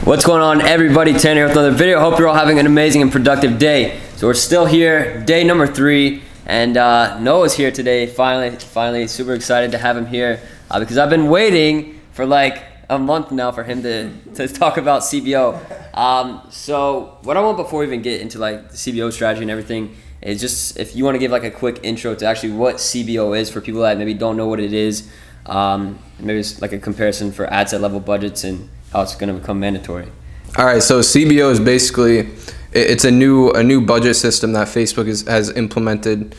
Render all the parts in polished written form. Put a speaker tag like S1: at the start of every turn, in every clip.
S1: What's going on, everybody? Tanner here with another video. Hope you're all having an amazing and productive day. So we're still here, day number 3, and Noah's here today. Finally, super excited to have him here because I've been waiting for like a month now for him to talk about CBO. So what I want before we even get into like the CBO strategy and everything is just if you want to give like a quick intro to actually what CBO is for people that maybe don't know what it is. Maybe it's like a comparison for ad set level budgets and how it's going to become mandatory.
S2: All right, so CBO is basically it's a new budget system that Facebook has implemented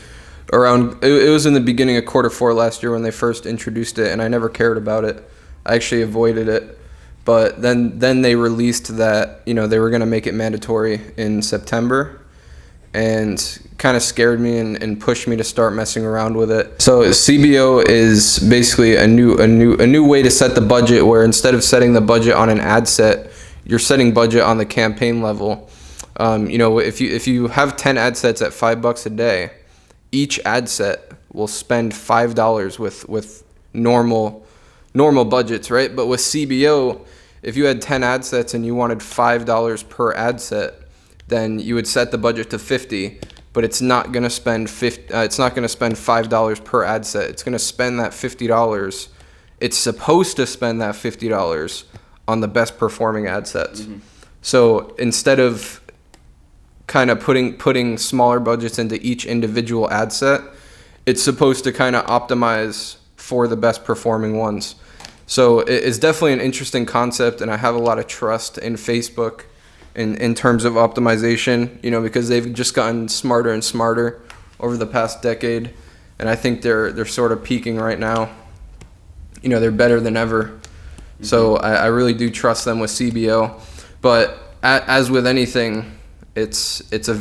S2: around. It was in the beginning of Q4 last year when they first introduced it, and I never cared about it. I actually avoided it, but then they released that they were going to make it mandatory in September, and kind of scared me and pushed me to start messing around with it. So CBO is basically a new way to set the budget, where instead of setting the budget on an ad set, you're setting budget on the campaign level. If you have 10 ad sets at $5 a day, each ad set will spend $5 with normal budgets, right? But with CBO, if you had 10 ad sets and you wanted $5 per ad set, then you would set the budget to $50, but it's not going to spend $5 per ad set. It's going to spend that $50. It's supposed to spend that $50 on the best performing ad sets. Mm-hmm. So instead of kind of putting smaller budgets into each individual ad set, it's supposed to kind of optimize for the best performing ones. So it's definitely an interesting concept, and I have a lot of trust in Facebook in terms of optimization, because they've just gotten smarter and smarter over the past decade, and I think they're sort of peaking right now. They're better than ever. Mm-hmm. So I really do trust them with CBO. But as with anything, it's a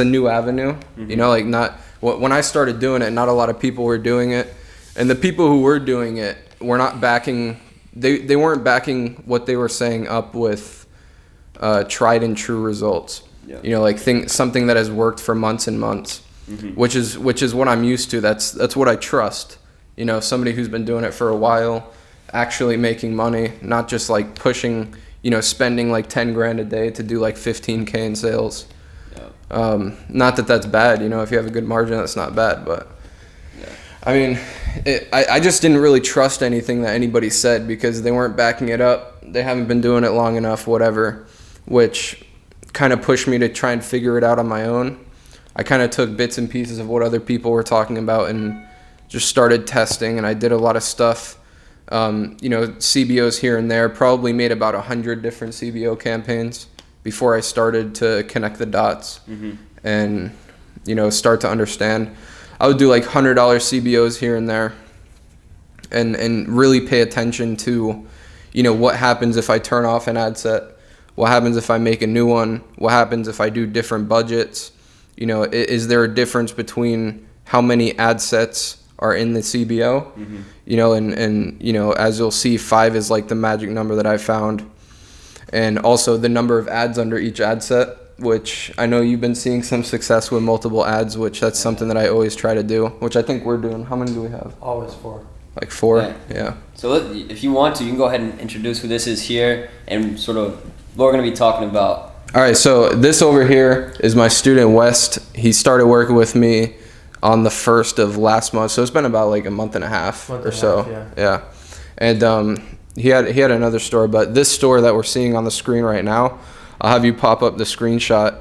S2: new avenue. Mm-hmm. When I started doing it, not a lot of people were doing it, and the people who were doing it were not backing. They weren't backing what they were saying up with tried and true results. Yeah. Something that has worked for months and months. Mm-hmm. which is what I'm used to. That's what I trust. Somebody who's been doing it for a while, actually making money, not just like pushing, spending like 10 grand a day to do like 15K in sales. Yeah. Not that that's bad. If you have a good margin, that's not bad. But yeah. I mean, I just didn't really trust anything that anybody said because they weren't backing it up. They haven't been doing it long enough, whatever, which kind of pushed me to try and figure it out on my own. I kind of took bits and pieces of what other people were talking about and just started testing, and I did a lot of stuff. CBOs here and there, probably made about 100 different CBO campaigns before I started to connect the dots. Mm-hmm. And, start to understand. I would do like $100 CBOs here and there and really pay attention to, what happens if I turn off an ad set, what happens if I make a new one, what happens if I do different budgets. Is there a difference between how many ad sets are in the CBO? Mm-hmm. As you'll see, 5 is like the magic number that I found. And also the number of ads under each ad set, which I know you've been seeing some success with multiple ads, which that's something that I always try to do, which I think we're doing. How many do we have?
S3: Always 4.
S2: Like 4? Yeah.
S1: So if you want to, you can go ahead and introduce who this is here and sort of what we're going to be talking about.
S2: All right, so this over here is my student West. He started working with me on the 1st of last month, so it's been about like a month and a half or so. Yeah. And he had another store, but this store that we're seeing on the screen right now, I'll have you pop up the screenshot.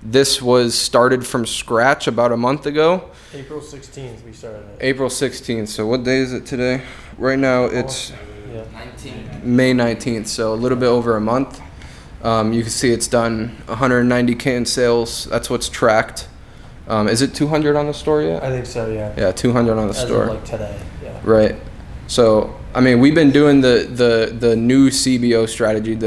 S2: This was started from scratch about a month ago.
S3: April 16th we started it.
S2: April 16th. So what day is it today? Right now it's May 19th, so a little bit over a month. You can see it's done 190K in sales. That's what's tracked. Is it 200 on the store yet?
S3: I think so, yeah.
S2: Yeah, 200 on the store.
S3: As of like today, yeah.
S2: Right. So, I mean, we've been doing the new CBO strategy.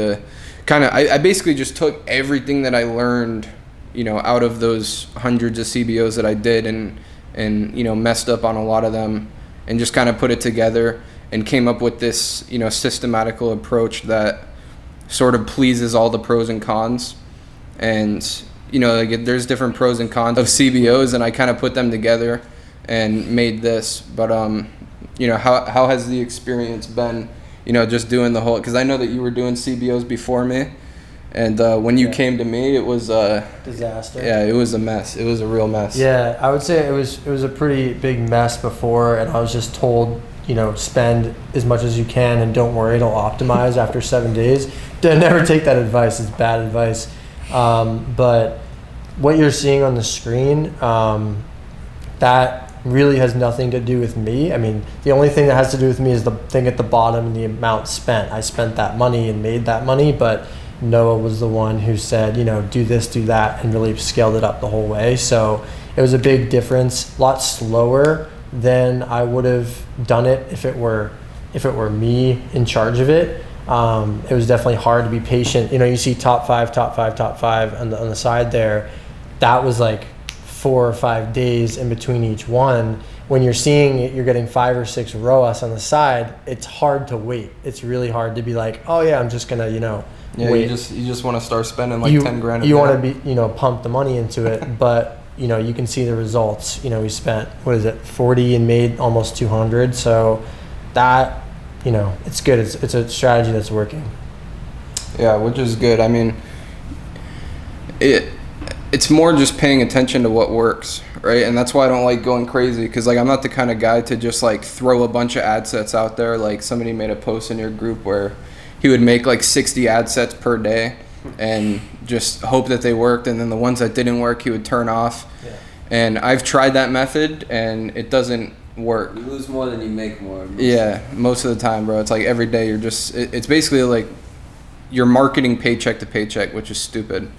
S2: I basically just took everything that I learned, out of those hundreds of CBOs that I did and messed up on a lot of them and just kind of put it together and came up with this, systematical approach that sort of pleases all the pros and cons. And there's different pros and cons of CBOs, and I kind of put them together and made this. But how has the experience been just doing the whole, because I know that you were doing CBOs before me, and when you came to me, it was
S3: disaster.
S2: Yeah, it was a mess. It was a real mess.
S3: Yeah, I would say it was a pretty big mess before, and I was just told, spend as much as you can and don't worry, it'll optimize after 7 days. Never take that advice. It's bad advice. But what you're seeing on the screen, that really has nothing to do with me. I mean, the only thing that has to do with me is the thing at the bottom and the amount spent. I spent that money and made that money, but Noah was the one who said, do this, do that, and really scaled it up the whole way. So it was a big difference, a lot slower than I would have done it if it were me in charge of it. It was definitely hard to be patient. You see top five on the side there. That was like 4 or 5 days in between each one. When you're seeing it, you're getting 5 or 6 ROAS on the side. It's hard to wait. It's really hard to be like, oh yeah, I'm just gonna, wait.
S2: You just want to start spending like 10 grand.
S3: You want to be, pump the money into it, but you can see the results. We spent 40 and made almost 200. So that, it's good. It's a strategy that's working.
S2: Yeah, which is good. I mean, it's more just paying attention to what works, right? And that's why I don't like going crazy, because like I'm not the kind of guy to just like throw a bunch of ad sets out there. Like somebody made a post in your group where he would make like 60 ad sets per day and just hope that they worked, and then the ones that didn't work he would turn off. Yeah. And I've tried that method and it doesn't work.
S1: You lose more than you make more.
S2: Most of the time, bro. It's like every day you're just, it's basically like you're marketing paycheck to paycheck, which is stupid.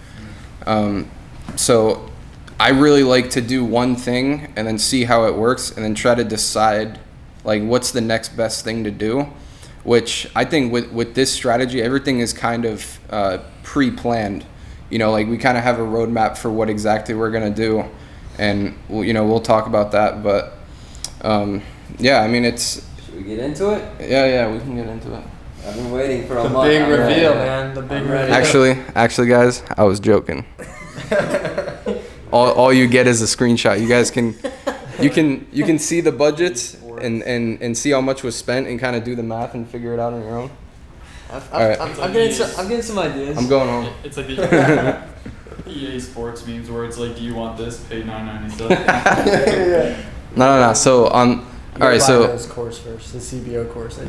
S2: So I really like to do one thing and then see how it works and then try to decide like what's the next best thing to do, which I think with this strategy, everything is kind of pre-planned. Like we kind of have a roadmap for what exactly we're going to do, and we'll talk about that. But yeah, I mean,
S1: Should we get into it?
S2: Yeah, we can get into it.
S1: I've been waiting for a month.
S3: The big reveal, man. The big reveal.
S2: Actually, guys, I was joking. all you get is a screenshot. You guys you can see the budgets and see how much was spent and kind of do the math and figure it out on your own.
S1: I'm getting some ideas.
S2: I'm going home.
S4: It's like the EA Sports memes where it's like, do you want this? Pay $9.97.
S2: No. So all right. So
S3: this course first, the CBO course.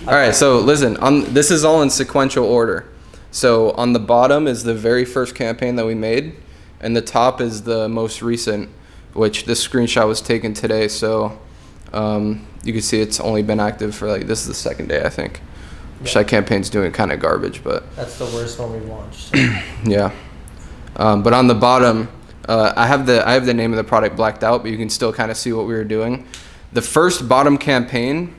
S2: All right. So listen. This is all in sequential order. So on the bottom is the very first campaign that we made, and the top is the most recent, which this screenshot was taken today. So you can see it's only been active for this is the second day, I think. Which that campaign's doing kind of garbage, but
S3: that's the worst one we've launched.
S2: Yeah. But on the bottom, I have the name of the product blacked out, but you can still kind of see what we were doing. The first bottom campaign,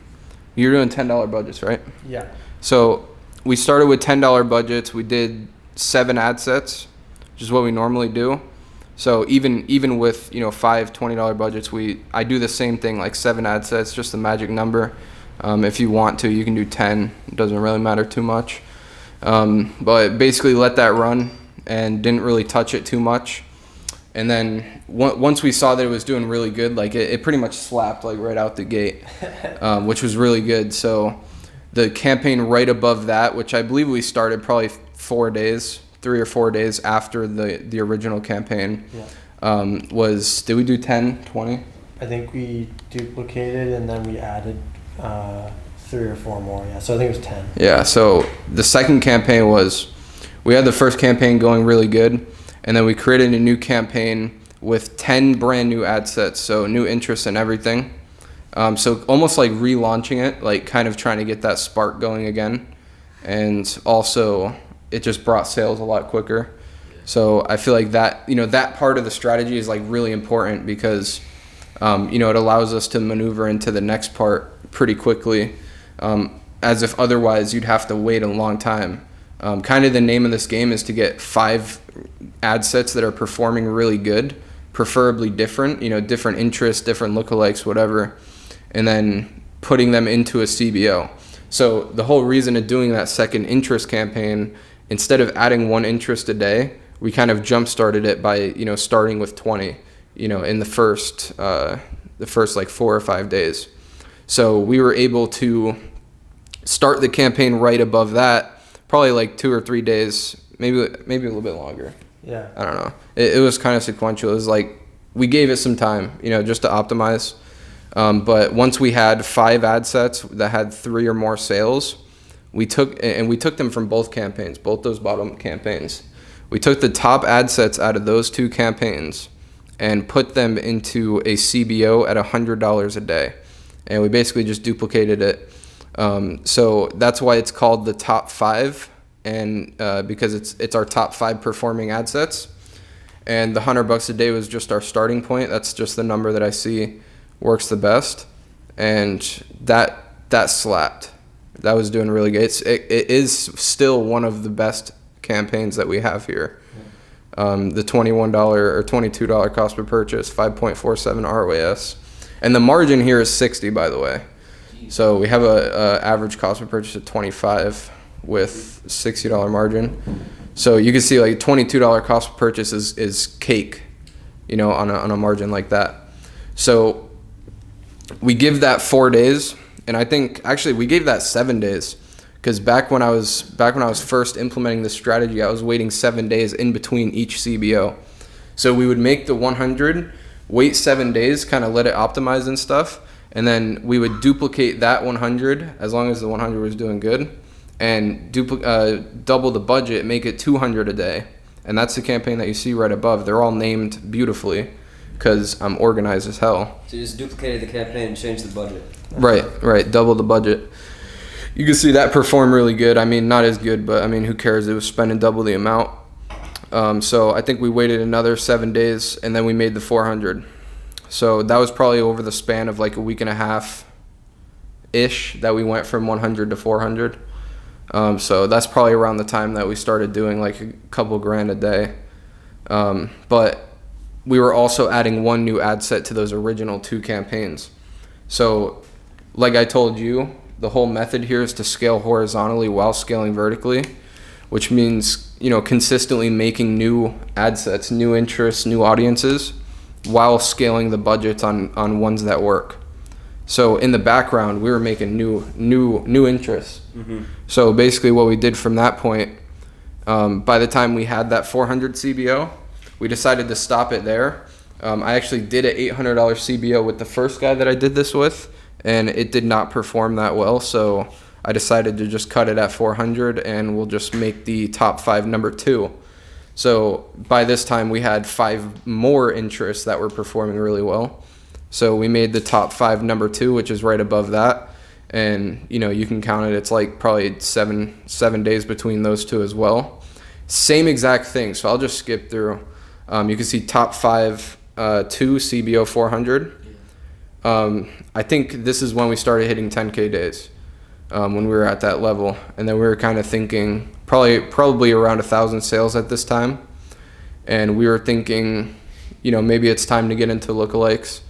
S2: you're doing $10 budgets, right?
S3: Yeah.
S2: So we started with $10 budgets. We did 7 ad sets, which is what we normally do. So even with $5 $20 budgets, I do the same thing, like 7 ad sets, just the magic number. If you want to, you can do 10. It doesn't really matter too much. But basically let that run and didn't really touch it too much. And then once we saw that it was doing really good, like it pretty much slapped like right out the gate, which was really good. So the campaign right above that, which I believe we started probably 3 or 4 days after the original campaign, was, did we do 10, 20?
S3: I think we duplicated and then we added 3 or 4 more. Yeah, so I think it was 10.
S2: Yeah, so the second campaign was, we had the first campaign going really good, and then we created a new campaign with 10 brand new ad sets, so new interest and everything. So almost like relaunching it, like kind of trying to get that spark going again. And also it just brought sales a lot quicker. So I feel like that, that part of the strategy is like really important because, it allows us to maneuver into the next part pretty quickly. As if otherwise you'd have to wait a long time. Kind of the name of this game is to get 5 ad sets that are performing really good, preferably different, different interests, different lookalikes, whatever, and then putting them into a CBO. So the whole reason of doing that second interest campaign, instead of adding 1 interest a day, we kind of jump started it by, starting with 20, in the first like 4 or 5 days. So we were able to start the campaign right above that, probably like 2 or 3 days, maybe a little bit longer.
S3: Yeah.
S2: I don't know. It was kind of sequential. It was like we gave it some time, just to optimize. But once we had 5 ad sets that had 3 or more sales, we took them from both campaigns, both those bottom campaigns. We took the top ad sets out of those 2 campaigns and put them into a CBO at $100 a day. And we basically just duplicated it. So that's why it's called the top 5, and because it's our top 5 performing ad sets. And the $100 a day was just our starting point. That's just the number that I see works the best, and that slapped. That was doing really good. It is still one of the best campaigns that we have here. The $21 or $22 cost per purchase, 5.47 ROAS, and the margin here is 60, by the way. So we have a average cost per purchase of 25 with $60 margin. So you can see like $22 cost per purchase is cake, on a margin like that. So we give that 4 days, and I think actually we gave that 7 days, because back when I was first implementing this strategy, I was waiting 7 days in between each CBO. So we would make the 100, wait 7 days, kind of let it optimize and stuff, and then we would duplicate that 100 as long as the 100 was doing good, and double the budget, make it 200 a day. And that's the campaign that you see right above. They're all named beautifully because I'm organized as hell.
S1: So you just duplicated the campaign and changed the budget.
S2: Right, double the budget. You can see that performed really good. I mean, not as good, but I mean, who cares? It was spending double the amount. So I think we waited another 7 days, and then we made the 400. So that was probably over the span of like a week and a half-ish that we went from 100 to 400. So that's probably around the time that we started doing like a couple grand a day. But we were also adding 1 new ad set to those original 2 campaigns. So like I told you, the whole method here is to scale horizontally while scaling vertically, which means, consistently making new ad sets, new interests, new audiences, while scaling the budgets on ones that work. So in the background, we were making new interests. Mm-hmm. So basically what we did from that point, by the time we had that 400 CBO, we decided to stop it there. I actually did an $800 CBO with the first guy that I did this with, and it did not perform that well. So I decided to just cut it at 400, and we'll just make the top 5 number 2. So by this time we had 5 more interests that were performing really well. So we made the top 5 number 2, which is right above that. And you can count it. It's like probably seven days between those 2 as well. Same exact thing. So I'll just skip through. You can see top 5, 2 CBO 400. I think this is when we started hitting 10K days, when we were at that level. And then we were kind of thinking probably around 1,000 sales at this time. And we were thinking, maybe it's time to get into lookalikes.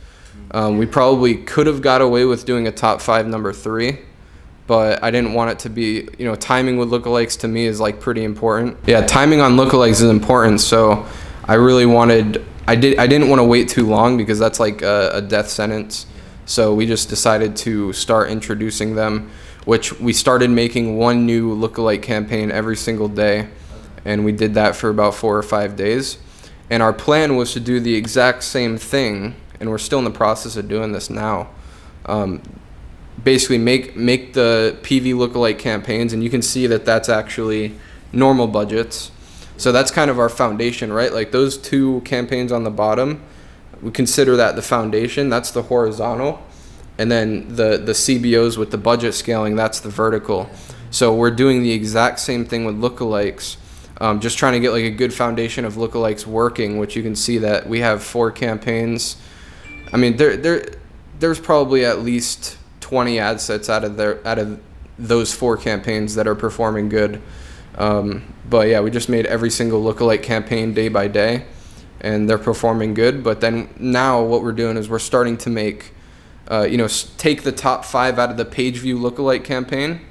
S2: We probably could have got away with doing a top 5 number 3, but I didn't want it to be, timing with lookalikes to me is like pretty important. Yeah, timing on lookalikes is important. So I didn't want to wait too long, because that's like a death sentence. So we just decided to start introducing them, which we started making 1 new lookalike campaign every single day. And we did that for about 4 or 5 days. And our plan was to do the exact same thing, and we're still in the process of doing this now. Basically make the PV lookalike campaigns, and you can see that that's actually normal budgets. So that's kind of our foundation, right? Like those 2 campaigns on the bottom, we consider that the foundation. That's the horizontal. And then the CBOs with the budget scaling, that's the vertical. So we're doing the exact same thing with lookalikes, just trying to get like a good foundation of lookalikes working, which you can see that we have 4 campaigns. I mean, there's probably at least 20 ad sets out of those 4 campaigns that are performing good. But yeah, we just made every single lookalike campaign day by day, and they're performing good. But then now what we're doing is we're starting to make, take the top 5 out of the page view lookalike campaign,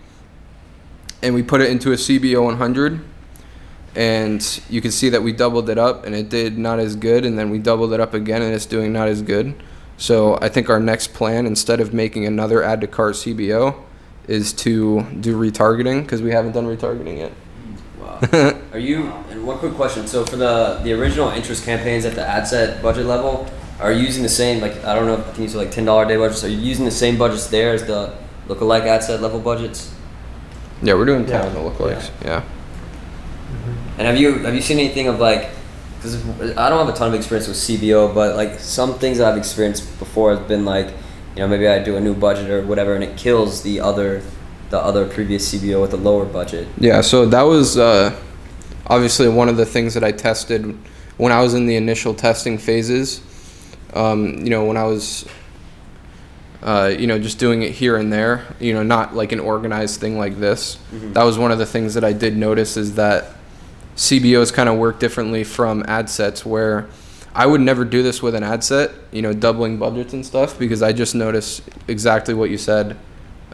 S2: and we put it into a CBO 100. And you can see that we doubled it up, and it did not as good. And then we doubled it up again, and it's doing not as good. So I think our next plan, instead of making another add to cart CBO, is to do retargeting, because we haven't done retargeting yet.
S1: Wow. And one quick question. So for the original interest campaigns at the ad set budget level, are you using the same, like, I don't know, I think you said like $10 a day budgets. Are you using the same budgets there as the lookalike ad set level budgets?
S2: Yeah, we're doing 10 on the lookalikes. Yeah.
S1: And have you seen anything of like, because I don't have a ton of experience with CBO, but like some things that I've experienced before has been like, you know, maybe I do a new budget or whatever, and it kills the other previous CBO with a lower budget.
S2: Yeah, so that was obviously one of the things that I tested when I was in the initial testing phases. You know, when I was, you know, just doing it here and there, you know, not like an organized thing like this.
S1: Mm-hmm.
S2: That was one of the things that I did notice, is that CBOs kind of work differently from ad sets, where I would never do this with an ad set, you know, doubling budgets and stuff, because I just noticed exactly what you said.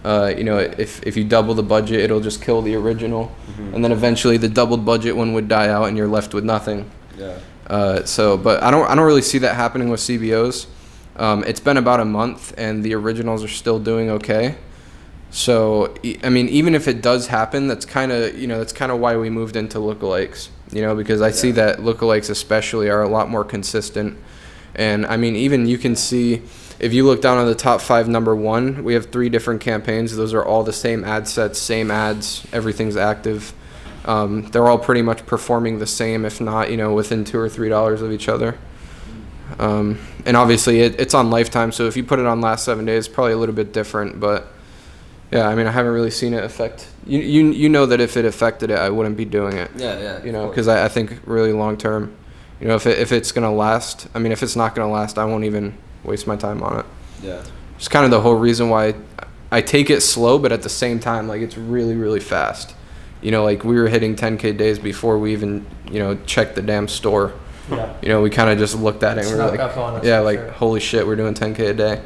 S2: You know, if you double the budget, it'll just kill the original.
S1: Mm-hmm.
S2: And then eventually the doubled budget one would die out and you're left with nothing.
S1: Yeah.
S2: But I don't really see that happening with CBOs. It's been about a month and the originals are still doing okay. So, I mean, even if it does happen, that's kind of why we moved into lookalikes, you know, because I see that lookalikes especially are a lot more consistent. And I mean, even you can see, if you look down on the top 5, number 1, we have 3 different campaigns. Those are all the same ad sets, same ads, everything's active. They're all pretty much performing the same, if not, you know, within $2 or $3 of each other. And obviously it's on lifetime, so if you put it on last 7 days, it's probably a little bit different. But yeah, I mean, I haven't really seen it affect. You know that if it affected it, I wouldn't be doing it.
S1: Yeah.
S2: You know, because I think really long term, you know, if it's gonna last, I mean, if it's not gonna last, I won't even waste my time on it.
S1: Yeah.
S2: It's kind of the whole reason why I take it slow, but at the same time, like, it's really, really fast. You know, like, we were hitting 10K days before we even, you know, checked the damn store.
S3: Yeah.
S2: You know, we kind of just looked at it and we were
S3: Snuck
S2: like,
S3: up on us,
S2: yeah,
S3: for
S2: like,
S3: sure.
S2: holy shit, we're doing 10K a day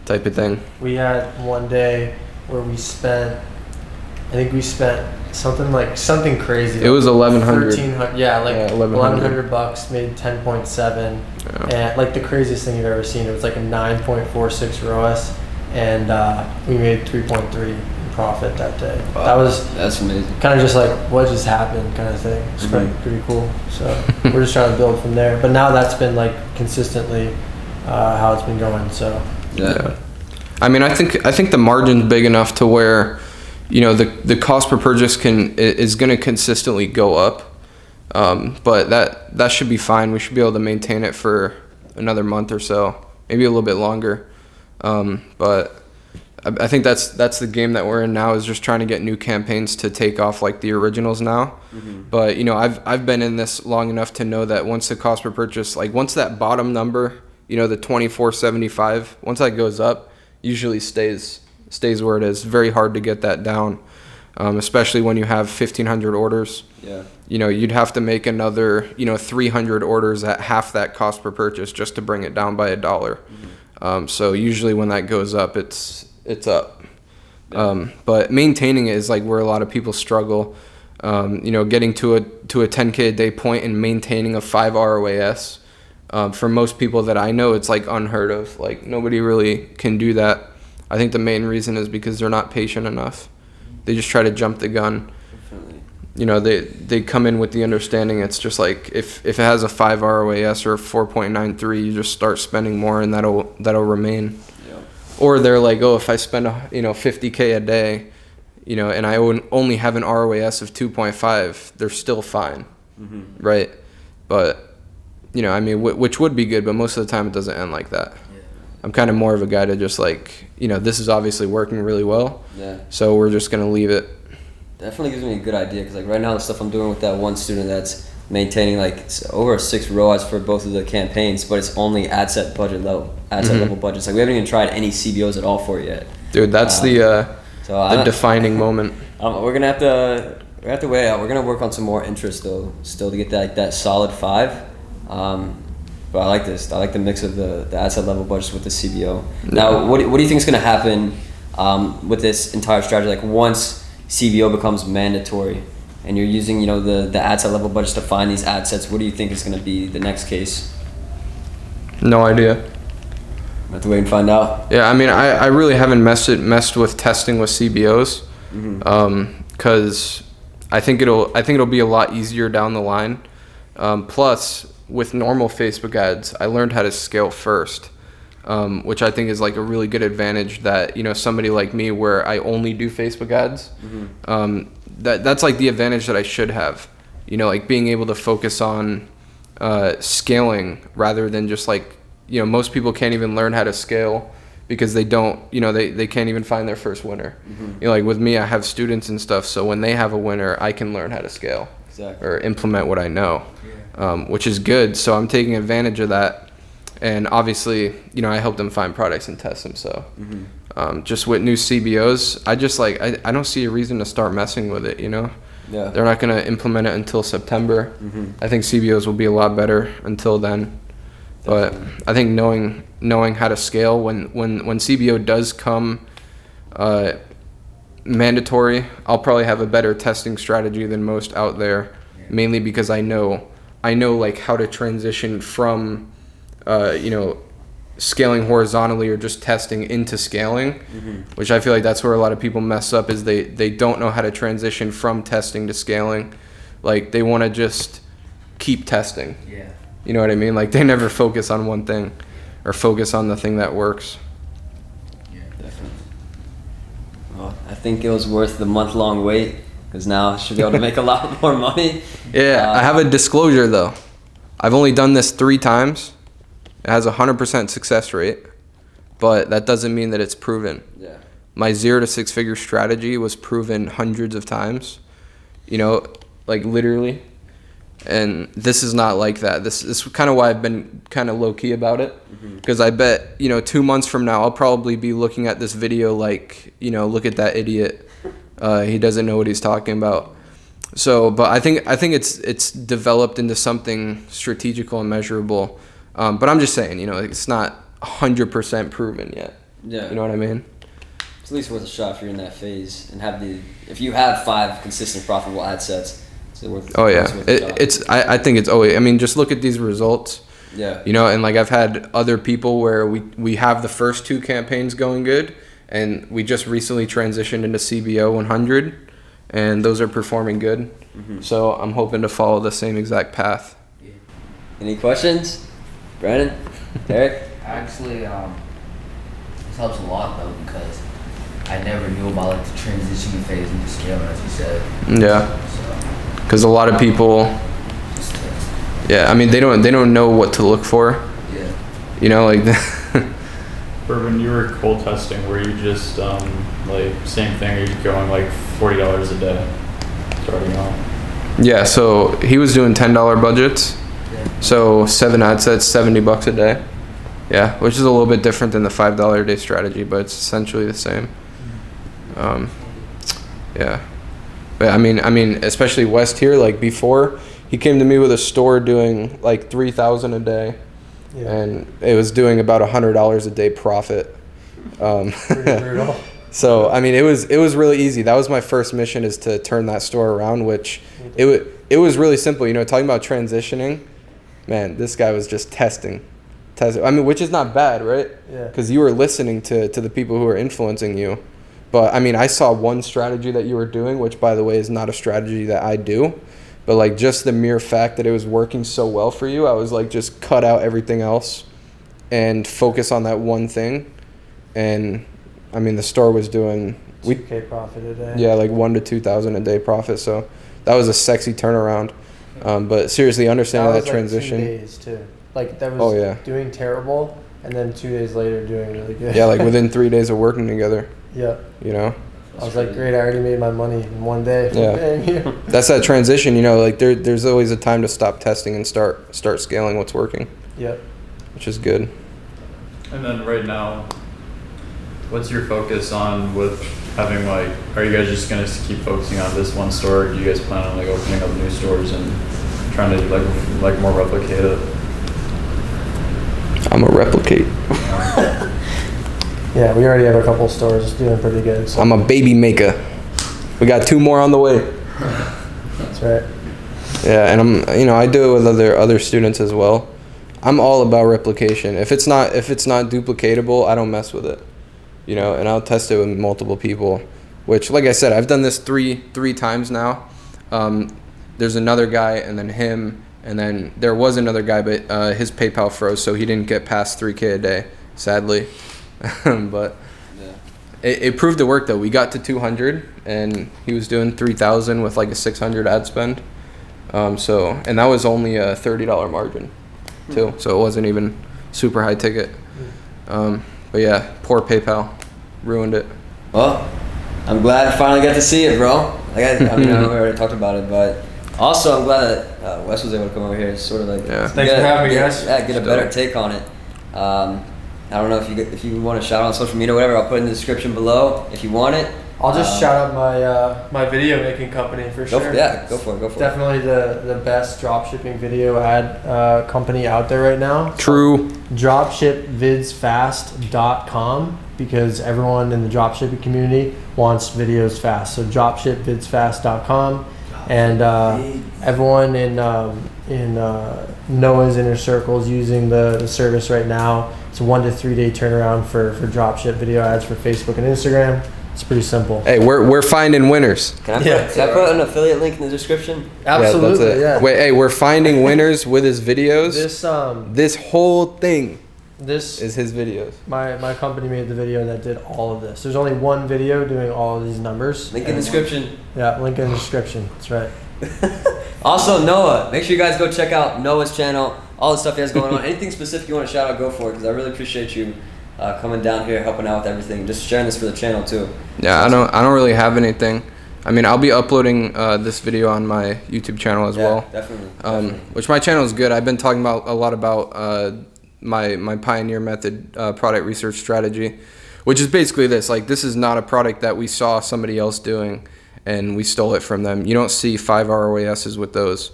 S2: type of thing.
S3: We had one day where we spent something crazy.
S2: It was 1,100.
S3: 1,300. Yeah, like
S2: Yeah, 1,100
S3: $1,100, made 10.7, and like the craziest thing you've ever seen. It was like a 9.46 ROAS, and we made 3.3 in profit that day.
S1: Wow.
S3: That's
S1: amazing.
S3: kind of just like what just happened kind of thing. It's pretty cool. So we're just trying to build from there. But now that's been like consistently how it's been going. So
S2: Yeah. I mean, I think the margin's big enough to where, you know, the cost per purchase is going to consistently go up, but that should be fine. We should be able to maintain it for another month or so, maybe a little bit longer. But I think that's the game that we're in now, is just trying to get new campaigns to take off like the originals now.
S1: Mm-hmm.
S2: But you know, I've been in this long enough to know that once the cost per purchase, like once that bottom number, you know, the 24.75, once that goes up, usually stays where it is. Very hard to get that down, especially when you have 1,500 orders.
S1: Yeah.
S2: You know, you'd have to make another, you know, 300 orders at half that cost per purchase just to bring it down by $1.
S1: Mm-hmm.
S2: So usually when that goes up, it's up. But maintaining it is like where a lot of people struggle. You know, getting to a 10K a day point and maintaining a 5 ROAS. For most people that I know, it's like unheard of. Like, nobody really can do that. I think the main reason is because they're not patient enough. They just try to jump the gun.
S1: Definitely.
S2: You know, they come in with the understanding it's just like if it has a 5 ROAS or a 4.93, you just start spending more and that'll remain.
S1: Yeah.
S2: Or they're like, oh, if I spend 50K a day, you know, and I only have an ROAS of 2.5, they're still fine,
S1: Mm-hmm.
S2: right? But you know, I mean, which would be good, but most of the time it doesn't end like that.
S1: Yeah.
S2: I'm kind of more of a guy to just like, you know, this is obviously working really well,
S1: Yeah.
S2: so we're just gonna leave it.
S1: Definitely gives me a good idea, because like right now the stuff I'm doing with that one student that's maintaining like over a 6 ROAS for both of the campaigns, but it's only ad set level budgets. Like, we haven't even tried any CBOs at all for it yet.
S2: Dude, that's the defining moment.
S1: We're gonna have to weigh out. We're gonna work on some more interest though, still, to get that solid 5. But I like this. I like the mix of the ad set level budgets with the CBO. Now, what do you think is gonna happen with this entire strategy? Like, once CBO becomes mandatory, and you're using, you know, the ad set level budgets to find these ad sets, what do you think is gonna be the next case?
S2: No idea.
S1: Have to wait and find out.
S2: Yeah, I mean, I really haven't messed with testing with CBOs, because I think it'll be a lot easier down the line. Plus, with normal Facebook ads, I learned how to scale first, which I think is like a really good advantage that, you know, somebody like me where I only do Facebook ads, that's like the advantage that I should have, you know, like being able to focus on scaling rather than just like, you know, most people can't even learn how to scale because they don't, you know, they can't even find their first winner. You know, like with me, I have students and stuff, so when they have a winner, I can learn how to scale or implement what I know, which is good. So I'm taking advantage of that, and obviously, you know, I help them find products and test them. So just with new CBOs, I don't see a reason to start messing with it, you know.
S1: Yeah.
S2: They're not going to implement it until September. I think CBOs will be a lot better until then. But I think knowing how to scale when CBO does come mandatory, I'll probably have a better testing strategy than most out there, mainly because I know like how to transition from you know, scaling horizontally or just testing into scaling, which I feel like that's where a lot of people mess up, is they don't know how to transition from testing to scaling. Like they want to just keep testing.
S5: Yeah.
S2: You know what I mean? Like they never focus on one thing or focus on the thing that works.
S5: Yeah.
S1: Definitely. Well, I think it was worth the month-long wait because now I should be able to make a lot more money.
S2: Yeah, I have a disclosure though. I've only done this 3 times. It has a 100% success rate, but that doesn't mean that it's proven.
S1: Yeah.
S2: My 0 to 6-figure strategy was proven hundreds of times, you know, like literally. And this is not like that. This is kind of why I've been kind of low key about it, because I bet, you know, 2 months from now I'll probably be looking at this video like, you know, look at that idiot. He doesn't know what he's talking about. So, but I think it's developed into something strategical and measurable. But I'm just saying, you know, it's not 100% proven yet.
S1: Yeah.
S2: You know what I mean?
S1: It's at least worth a shot if you're in that phase and if you have 5 consistent profitable ad sets. It's worth.
S2: Oh yeah,
S1: it's worth
S2: I think it's always. I mean, just look at these results.
S1: Yeah.
S2: You know, and like I've had other people where we have the first 2 campaigns going good, and we just recently transitioned into CBO 100, and those are performing good. So I'm hoping to follow the same exact path.
S5: Yeah.
S1: Any questions? Brandon? Derek?
S5: Actually, this helps a lot though because I never knew about like the transition phase into scaling, as you said.
S2: Yeah.
S5: So
S2: Because a lot of people,
S5: just
S2: yeah, I mean they don't know what to look for.
S5: yeah.
S2: You know, like.
S4: Or when you were cold testing, were you just like same thing? Are you going like $40 a day starting off?
S2: Yeah, so he was doing $10 budgets.
S5: Yeah.
S2: So 7 ad sets, $70 a day. Yeah, which is a little bit different than the $5 a day strategy, but it's essentially the same. Yeah, but I mean, especially West here. Like before, he came to me with a store doing like $3,000 a day, and it was doing about $100 a day profit.
S3: Pretty brutal.
S2: So I mean, it was really easy. That was my first mission, is to turn that store around. Which it was really simple. You know, talking about transitioning, man, this guy was just testing. I mean, which is not bad, right?
S3: Yeah.
S2: Because you were listening to the people who were influencing you. But I mean, I saw one strategy that you were doing, which by the way is not a strategy that I do. But like just the mere fact that it was working so well for you, I was like, just cut out everything else and focus on that one thing. And I mean, the store was doing
S3: 2K profit a day.
S2: Yeah, like 1,000 to 2,000 a day profit. So that was a sexy turnaround. But seriously, understanding that transition.
S3: Like 2 days too. Like that was doing terrible, and then 2 days later doing really good.
S2: Yeah, like within 3 days of working together.
S3: Yeah.
S2: You know.
S3: I was like, great, I already made my money in 1 day.
S2: Yeah. That's that transition, you know, like there's always a time to stop testing and start scaling what's working.
S3: Yep.
S2: Which is good.
S4: And then right now, what's your focus on with having like, are you guys just gonna keep focusing on this one store? Or do you guys plan on like opening up new stores and trying to like more replicate it?
S2: I'm a replicate.
S3: Yeah, we already have a couple stores doing pretty good. So.
S2: I'm a baby maker. We got 2 more on the way.
S3: That's right.
S2: Yeah, and I do it with other students as well. I'm all about replication. If it's not duplicatable, I don't mess with it. You know, and I'll test it with multiple people. Which, like I said, I've done this three times now. There's another guy, and then him, and then there was another guy, but his PayPal froze, so he didn't get past 3K a day, sadly. But
S1: Yeah.
S2: it proved to work though. We got to 200, and he was doing 3,000 with like a 600 ad spend. And that was only a $30 margin, too. So it wasn't even super high ticket. But yeah, poor PayPal ruined it.
S1: Well, I'm glad I finally got to see it, bro. I mean, I know we already talked about it, but also I'm glad that Wes was able to come over here, sort of like
S2: Yeah.
S3: Thanks for having me, guys.
S1: Yeah, get a better take on it. I don't know if you want to shout out on social media or whatever. I'll put it in the description below if you want it.
S3: I'll just shout out my video making company for sure.
S1: Go for it.
S3: Definitely the best dropshipping video ad company out there right now.
S2: True.
S3: Dropshipvidsfast.com, because everyone in the dropshipping community wants videos fast. So dropshipvidsfast.com, and everyone in Noah's inner circle is using the service right now. It's a 1 to 3 day turnaround for dropship video ads for Facebook and Instagram. It's pretty simple.
S2: Hey, we're finding winners.
S1: Can I put an affiliate link in the description?
S3: Absolutely, yeah.
S2: Wait, hey, we're finding winners with his videos.
S3: This
S2: This whole thing
S3: this
S2: is his videos.
S3: my company made the video that did all of this. There's only one video doing all of these numbers.
S1: Link in the description.
S3: Yeah, link in the description. That's right.
S1: Also, Noah, make sure you guys go check out Noah's channel, all the stuff he has going on. Anything specific you want to shout out, go for it, because I really appreciate you coming down here, helping out with everything, just sharing this for the channel too.
S2: Yeah, I don't really have anything. I mean, I'll be uploading this video on my YouTube channel as well.
S1: Definitely.
S2: Which my channel is good. I've been talking about a lot about my Pioneer Method product research strategy, which is basically this. Like, this is not a product that we saw somebody else doing and we stole it from them. You don't see 5 ROASs with those,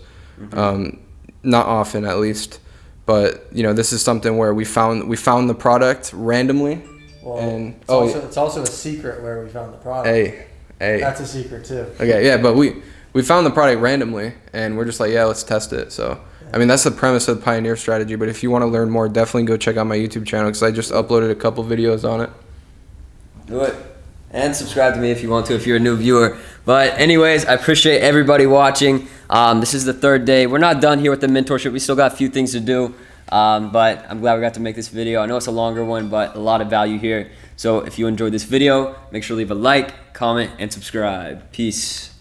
S2: not often at least. But you know, this is something where we found the product randomly,
S3: Well,
S2: and
S3: it's also a secret where we found the product.
S2: hey,
S3: That's a secret too.
S2: okay, yeah, but we found the product randomly, and we're just like, yeah, let's test it. So I mean, that's the premise of the Pioneer strategy. But if you want to learn more, definitely go check out my YouTube channel, because I just uploaded a couple videos on it.
S1: Do it. And subscribe to me if you want to, if you're a new viewer. But anyways, I appreciate everybody watching. This is the 3rd day. We're not done here with the mentorship. We still got a few things to do. But I'm glad we got to make this video. I know it's a longer one, but a lot of value here. So if you enjoyed this video, make sure to leave a like, comment, and subscribe. Peace.